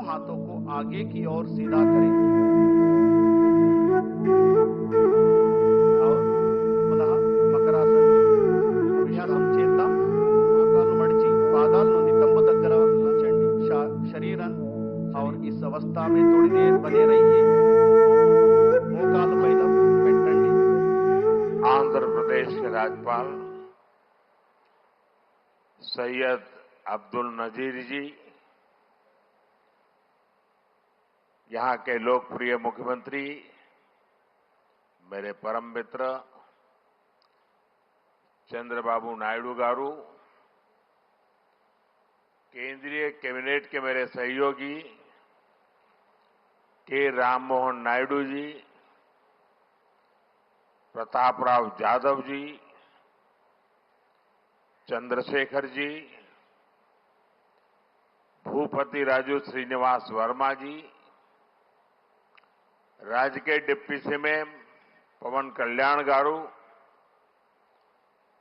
हाथों को आगे की ओर सीधा करें और पुनः मकरासन अभ्यासम చేద్దాం మోకాళ్ళు మడిచి పాదాలను నితంబు దగ్గర ఉంచండి शरीरन और इस अवस्था में थोड़ी देर बने रहिए మోకాళ్ళు పైన పెట్టండి आंध्र प्रदेश के राज्यपाल सैयद अब्दुल नजीर जी, यहां के लोकप्रिय मुख्यमंत्री मेरे परम मित्र चंद्रबाबू नायडू गारू, केंद्रीय कैबिनेट के मेरे सहयोगी के राममोहन नायडू जी, प्रतापराव जाधव जी, चंद्रशेखर जी, भूपति राजू श्रीनिवास वर्मा जी, राज्य के डिप्टी सीएम पवन कल्याण गारू,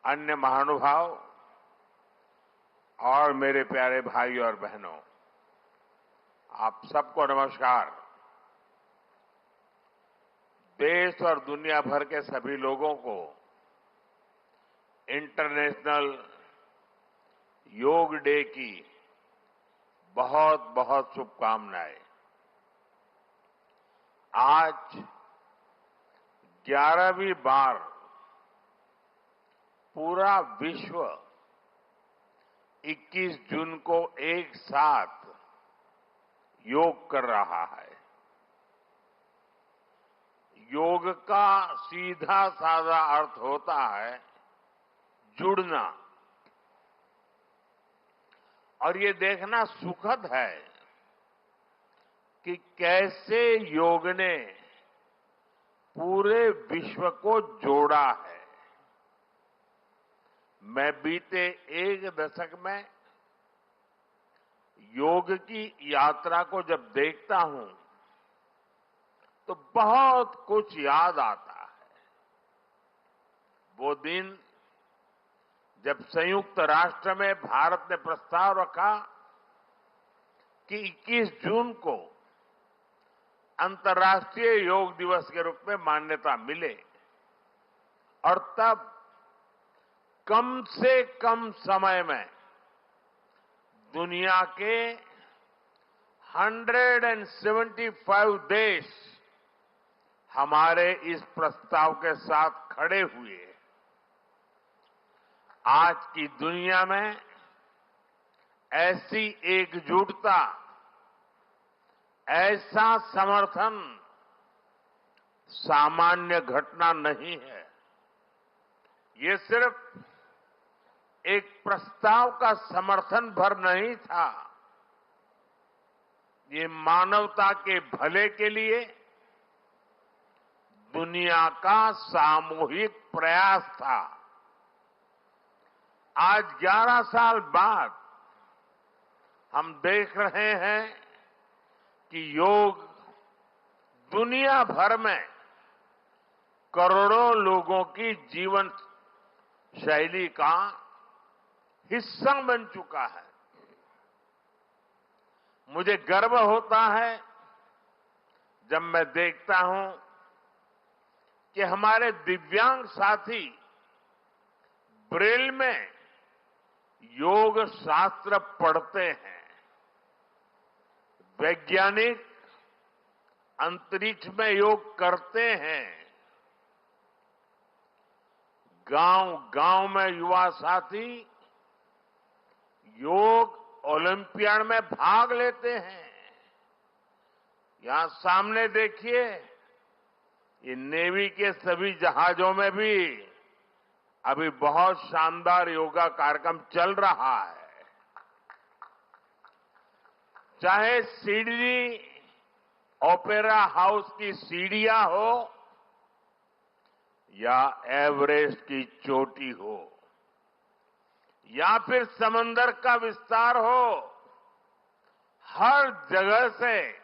अन्य महानुभाव और मेरे प्यारे भाई और बहनों, आप सबको नमस्कार। देश और दुनिया भर के सभी लोगों को इंटरनेशनल योग डे की बहुत बहुत शुभकामनाएं। आज 11वीं बार पूरा विश्व 21 जून को एक साथ योग कर रहा है। योग का सीधा साधा अर्थ होता है जुड़ना, और ये देखना सुखद है कि कैसे योग ने पूरे विश्व को जोड़ा है। मैं बीते एक दशक में योग की यात्रा को जब देखता हूं तो बहुत कुछ याद आता है। वो दिन जब संयुक्त राष्ट्र में भारत ने प्रस्ताव रखा कि 21 जून को अंतर्राष्ट्रीय योग दिवस के रूप में मान्यता मिले, और तब कम से कम समय में दुनिया के 175 देश हमारे इस प्रस्ताव के साथ खड़े हुए। आज की दुनिया में ऐसी एकजुटता, ऐसा समर्थन सामान्य घटना नहीं है। ये सिर्फ एक प्रस्ताव का समर्थन भर नहीं था, ये मानवता के भले के लिए दुनिया का सामूहिक प्रयास था। आज 11 साल बाद हम देख रहे हैं कि योग दुनिया भर में करोड़ों लोगों की जीवन शैली का हिस्सा बन चुका है। मुझे गर्व होता है जब मैं देखता हूं कि हमारे दिव्यांग साथी ब्रेल में योग शास्त्र पढ़ते हैं, वैज्ञानिक अंतरिक्ष में योग करते हैं, गांव-गांव में युवा साथी योग ओलंपियाड में भाग लेते हैं। यहां सामने देखिए, ये नेवी के सभी जहाजों में भी अभी बहुत शानदार योगा कार्यक्रम चल रहा है। चाहे सिडनी ओपेरा हाउस की सीढ़ियां हो या एवरेस्ट की चोटी हो या फिर समंदर का विस्तार हो, हर जगह से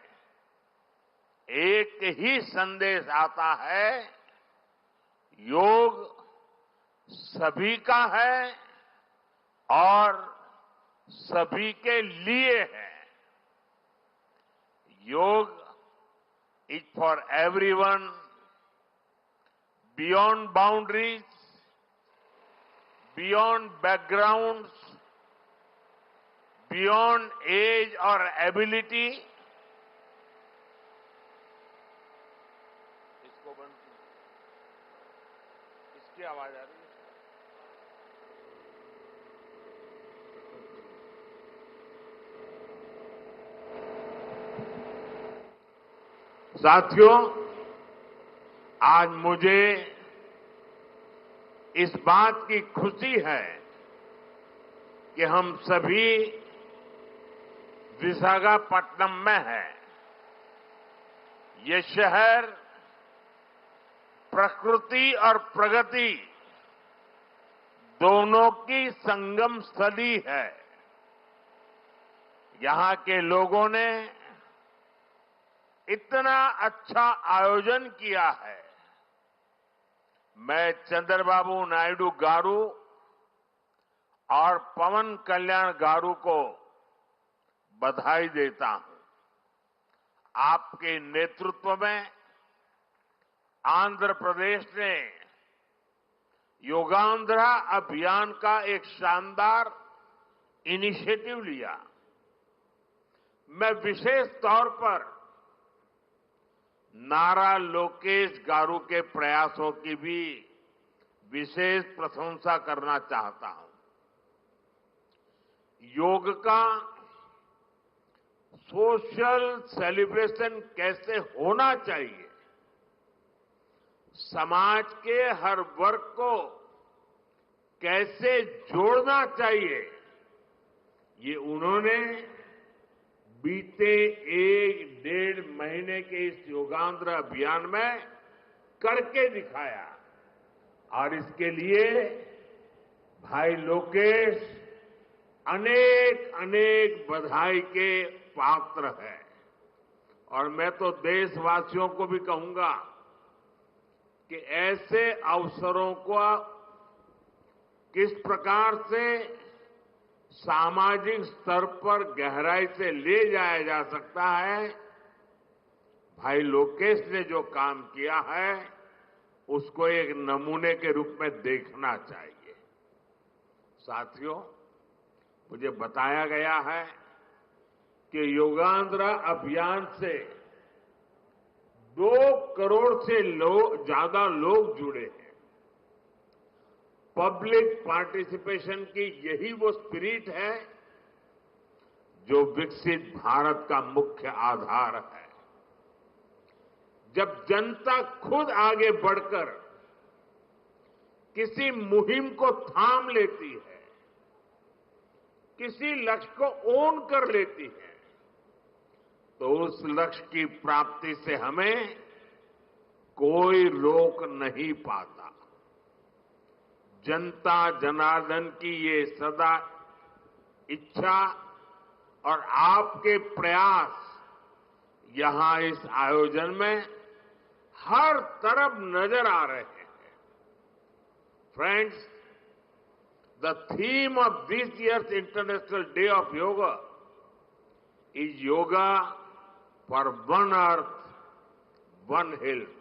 एक ही संदेश आता है, योग सभी का है और सभी के लिए है। योग is for everyone, beyond boundaries, beyond backgrounds, beyond age or ability. इसको बंद इसकी आवाज आ रही है। साथियों, आज मुझे इस बात की खुशी है कि हम सभी विशाखापट्टनम में हैं। ये शहर प्रकृति और प्रगति दोनों की संगम स्थली है। यहां के लोगों ने इतना अच्छा आयोजन किया है। मैं चंद्रबाबू नायडू गारू और पवन कल्याण गारू को बधाई देता हूं। आपके नेतृत्व में आंध्र प्रदेश ने योगांध्रा अभियान का एक शानदार इनिशिएटिव लिया। मैं विशेष तौर पर नारा लोकेश गारू के प्रयासों की भी विशेष प्रशंसा करना चाहता हूं। योग का सोशल सेलिब्रेशन कैसे होना चाहिए, समाज के हर वर्ग को कैसे जोड़ना चाहिए, ये उन्होंने बीते 1-1.5 महीने के इस योगांध्र अभियान में करके दिखाया। और इसके लिए भाई लोकेश अनेक अनेक बधाई के पात्र है। और मैं तो देशवासियों को भी कहूंगा कि ऐसे अवसरों को किस प्रकार से सामाजिक स्तर पर गहराई से ले जाया जा सकता है, भाई लोकेश ने जो काम किया है उसको एक नमूने के रूप में देखना चाहिए। साथियों, मुझे बताया गया है कि योगांध्रा अभियान से 2 करोड़ से ज्यादा लोग जुड़े हैं। पब्लिक पार्टिसिपेशन की यही वो स्पिरिट है जो विकसित भारत का मुख्य आधार है। जब जनता खुद आगे बढ़कर किसी मुहिम को थाम लेती है, किसी लक्ष्य को ओन कर लेती है, तो उस लक्ष्य की प्राप्ति से हमें कोई रोक नहीं पाता। जनता जनार्दन की ये सदा इच्छा और आपके प्रयास यहां इस आयोजन में हर तरफ नजर आ रहे हैं। Friends, the theme of this years international day of yoga is yoga for one earth, one health.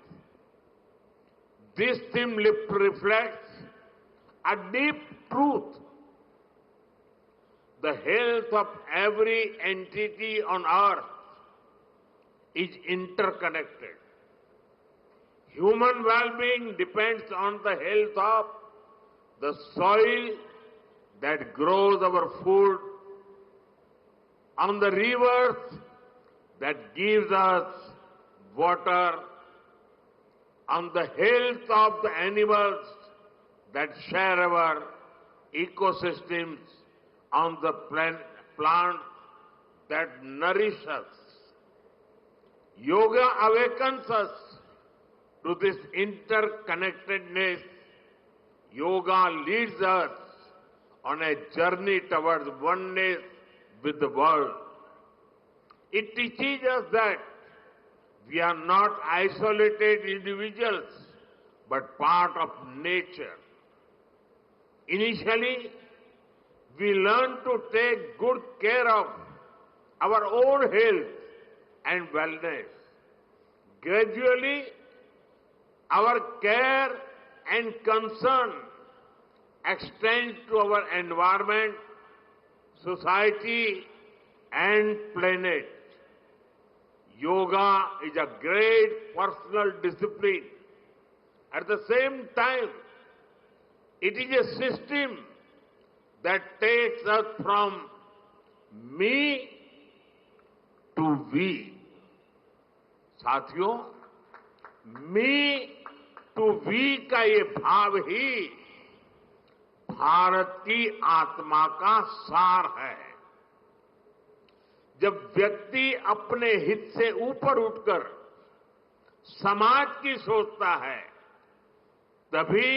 This theme reflects a deep truth. The health of every entity on earth is interconnected. Human well-being depends on the health of the soil that grows our food, on the rivers that gives us water, on the health of the animals that share our ecosystems, on the plants that nourish us. Yoga awakens us to this interconnectedness. Yoga leads us on a journey towards oneness with the world. It teaches us that we are not isolated individuals, but part of nature. Initially, we learn to take good care of our own health and wellness. Gradually, our care and concern extends to our environment, society, and planet. Yoga is a great personal discipline. At the same time, it is a system that takes us from me to we. साथियों, मी to we का ये भाव ही भारत की आत्मा का सार है। जब व्यक्ति अपने हित से ऊपर उठकर समाज की सोचता है, तभी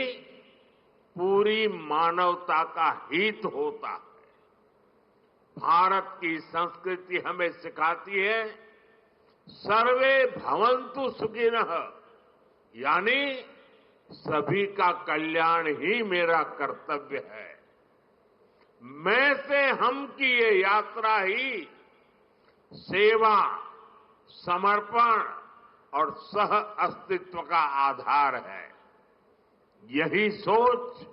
पूरी मानवता का हित होता है। भारत की संस्कृति हमें सिखाती है, सर्वे भवन्तु सुखिनः, यानी सभी का कल्याण ही मेरा कर्तव्य है। मैं से हम की ये यात्रा ही सेवा, समर्पण और सह अस्तित्व का आधार है। यही सोच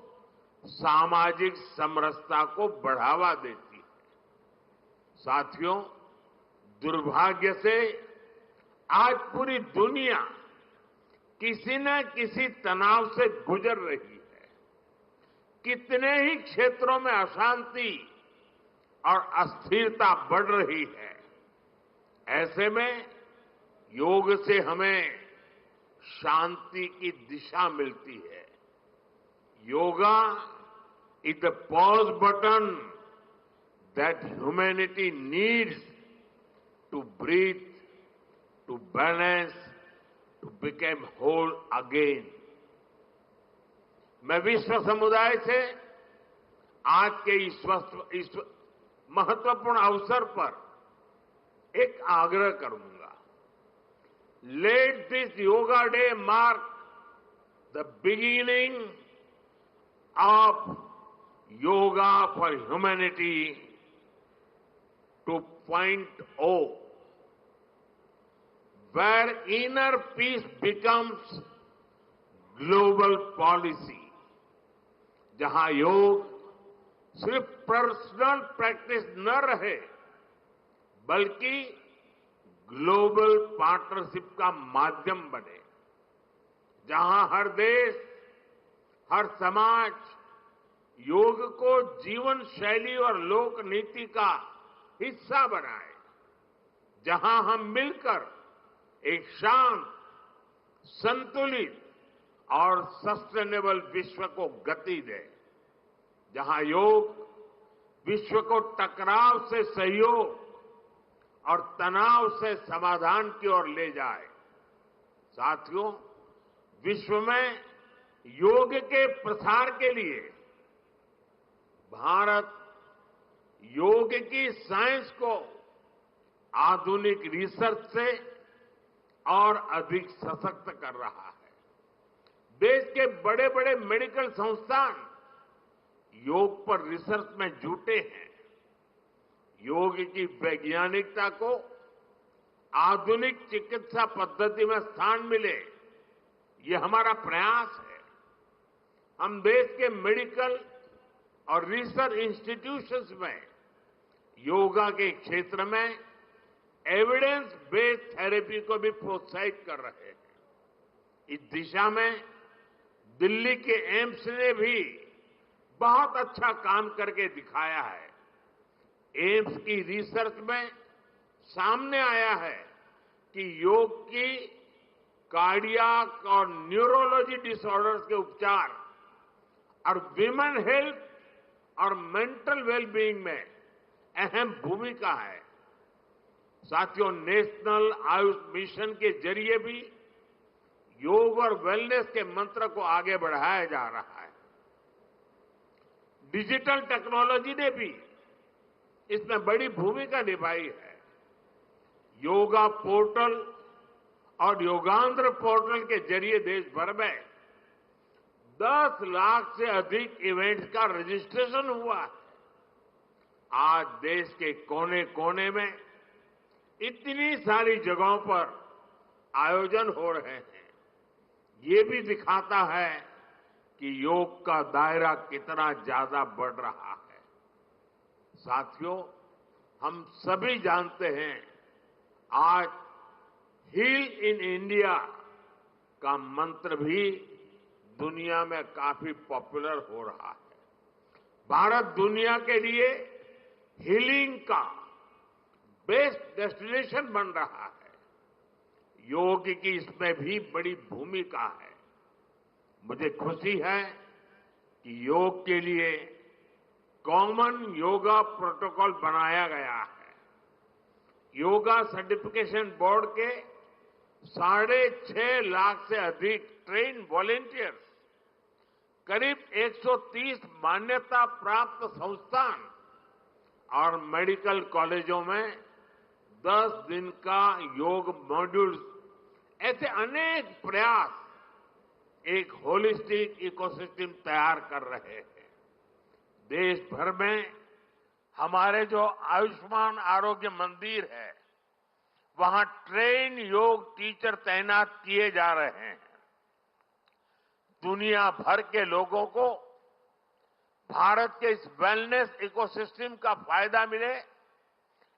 सामाजिक समरसता को बढ़ावा देती है। साथियों, दुर्भाग्य से आज पूरी दुनिया किसी न किसी तनाव से गुजर रही है। कितने ही क्षेत्रों में अशांति और अस्थिरता बढ़ रही है। ऐसे में योग से हमें शांति की दिशा मिलती है। Yoga is the pause button that humanity needs to breathe, to balance, to become whole again. मैं विश्व समुदाय से आज के इस महत्वपूर्ण अवसर पर एक आग्रह करूंगा। Let this yoga day mark the beginning of yoga for humanity 2.0, where inner peace becomes global policy, जहां योग सिर्फ पर्सनल प्रैक्टिस न रहे, बल्कि ग्लोबल पार्टनरशिप का माध्यम बने। जहां हर देश, हर समाज योग को जीवन शैली और लोक नीति का हिस्सा बनाए। जहां हम मिलकर एक शांत, संतुलित और सस्टेनेबल विश्व को गति दे। जहां योग विश्व को टकराव से सहयोग और तनाव से समाधान की ओर ले जाए। साथियों, विश्व में योग के प्रसार के लिए भारत योग की साइंस को आधुनिक रिसर्च से और अधिक सशक्त कर रहा है। देश के बड़े बड़े मेडिकल संस्थान योग पर रिसर्च में जुटे हैं। योग की वैज्ञानिकता को आधुनिक चिकित्सा पद्धति में स्थान मिले, ये हमारा प्रयास है। हम देश के मेडिकल और रिसर्च इंस्टीट्यूशंस में योगा के क्षेत्र में एविडेंस बेस्ड थेरेपी को भी प्रोत्साहित कर रहे हैं। इस दिशा में दिल्ली के एम्स ने भी बहुत अच्छा काम करके दिखाया है। एम्स की रिसर्च में सामने आया है कि योग की कार्डियक और न्यूरोलॉजी डिसऑर्डर्स के उपचार और विमेन हेल्थ और मेंटल वेलबीइंग में अहम भूमिका है। साथियों, नेशनल आयुष मिशन के जरिए भी योग और वेलनेस के मंत्र को आगे बढ़ाया जा रहा है। डिजिटल टेक्नोलॉजी ने भी इसमें बड़ी भूमिका निभाई है। योगा पोर्टल और योगांध्र पोर्टल के जरिए देश भर में 10 लाख से अधिक इवेंट्स का रजिस्ट्रेशन हुआ है। आज देश के कोने कोने में इतनी सारी जगहों पर आयोजन हो रहे हैं, ये भी दिखाता है कि योग का दायरा कितना ज्यादा बढ़ रहा है। साथियों, हम सभी जानते हैं आज हील इन इंडिया का मंत्र भी दुनिया में काफी पॉपुलर हो रहा है। भारत दुनिया के लिए हीलिंग का बेस्ट डेस्टिनेशन बन रहा है। योग की इसमें भी बड़ी भूमिका है। मुझे खुशी है कि योग के लिए कॉमन योगा प्रोटोकॉल बनाया गया है। योगा सर्टिफिकेशन बोर्ड के 6.5 लाख से अधिक ट्रेन वॉलेंटियर्स, करीब 130 मान्यता प्राप्त संस्थान और मेडिकल कॉलेजों में 10 दिन का योग मॉड्यूल्स, ऐसे अनेक प्रयास एक होलिस्टिक इकोसिस्टम तैयार कर रहे हैं। देश भर में हमारे जो आयुष्मान आरोग्य मंदिर है, वहां ट्रेन योग टीचर तैनात किए जा रहे हैं। दुनिया भर के लोगों को भारत के इस वेलनेस इकोसिस्टम का फायदा मिले,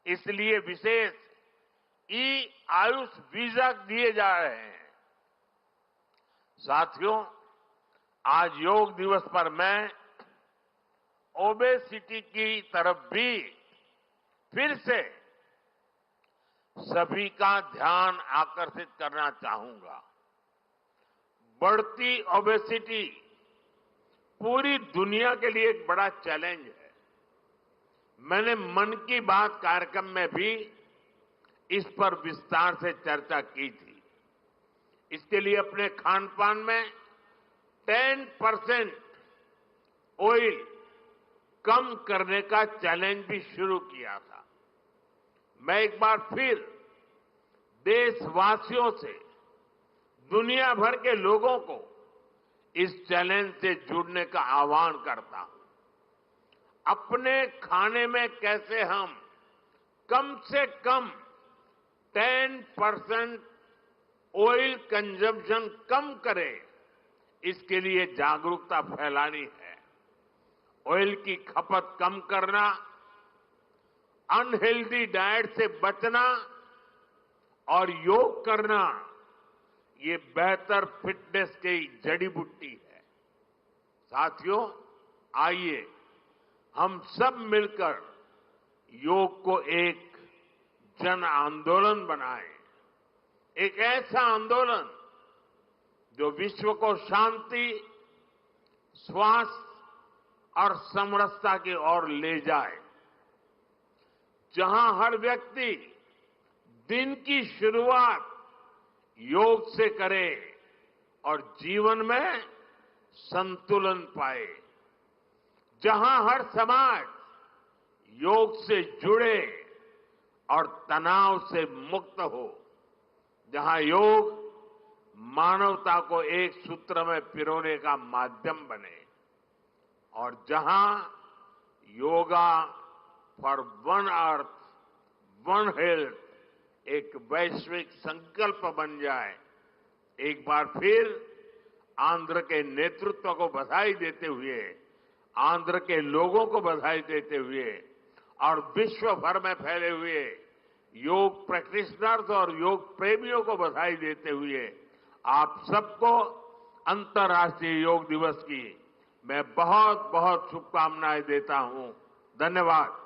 इसलिए विशेष आयुष वीजा दिए जा रहे हैं। साथियों, आज योग दिवस पर मैं ओबेसिटी की तरफ भी फिर से सभी का ध्यान आकर्षित करना चाहूंगा। बढ़ती ओबेसिटी पूरी दुनिया के लिए एक बड़ा चैलेंज है। मैंने मन की बात कार्यक्रम में भी इस पर विस्तार से चर्चा की थी। इसके लिए अपने खान पान में 10% ऑयल कम करने का चैलेंज भी शुरू किया था। मैं एक बार फिर देशवासियों से, दुनिया भर के लोगों को इस चैलेंज से जुड़ने का आह्वान करता हूं। अपने खाने में कैसे हम कम से कम 10% ऑयल कंजम्पशन कम करें, इसके लिए जागरूकता फैलानी है। ऑयल की खपत कम करना, अनहेल्दी डाइट से बचना और योग करना, ये बेहतर फिटनेस की जड़ी बूटी है। साथियों, आइए हम सब मिलकर योग को एक जन आंदोलन बनाएं, एक ऐसा आंदोलन जो विश्व को शांति, स्वास्थ्य और समरसता की ओर ले जाए, जहां हर व्यक्ति दिन की शुरुआत योग से करे और जीवन में संतुलन पाए, जहां हर समाज योग से जुड़े और तनाव से मुक्त हो, जहां योग मानवता को एक सूत्र में पिरोने का माध्यम बने, और जहां yoga for one earth one health एक वैश्विक संकल्प बन जाए। एक बार फिर आंध्र के नेतृत्व को बधाई देते हुए, आंध्र के लोगों को बधाई देते हुए और विश्व भर में फैले हुए योग प्रैक्टिशनर्स और योग प्रेमियों को बधाई देते हुए आप सबको अंतर्राष्ट्रीय योग दिवस की मैं बहुत बहुत शुभकामनाएं देता हूं। धन्यवाद।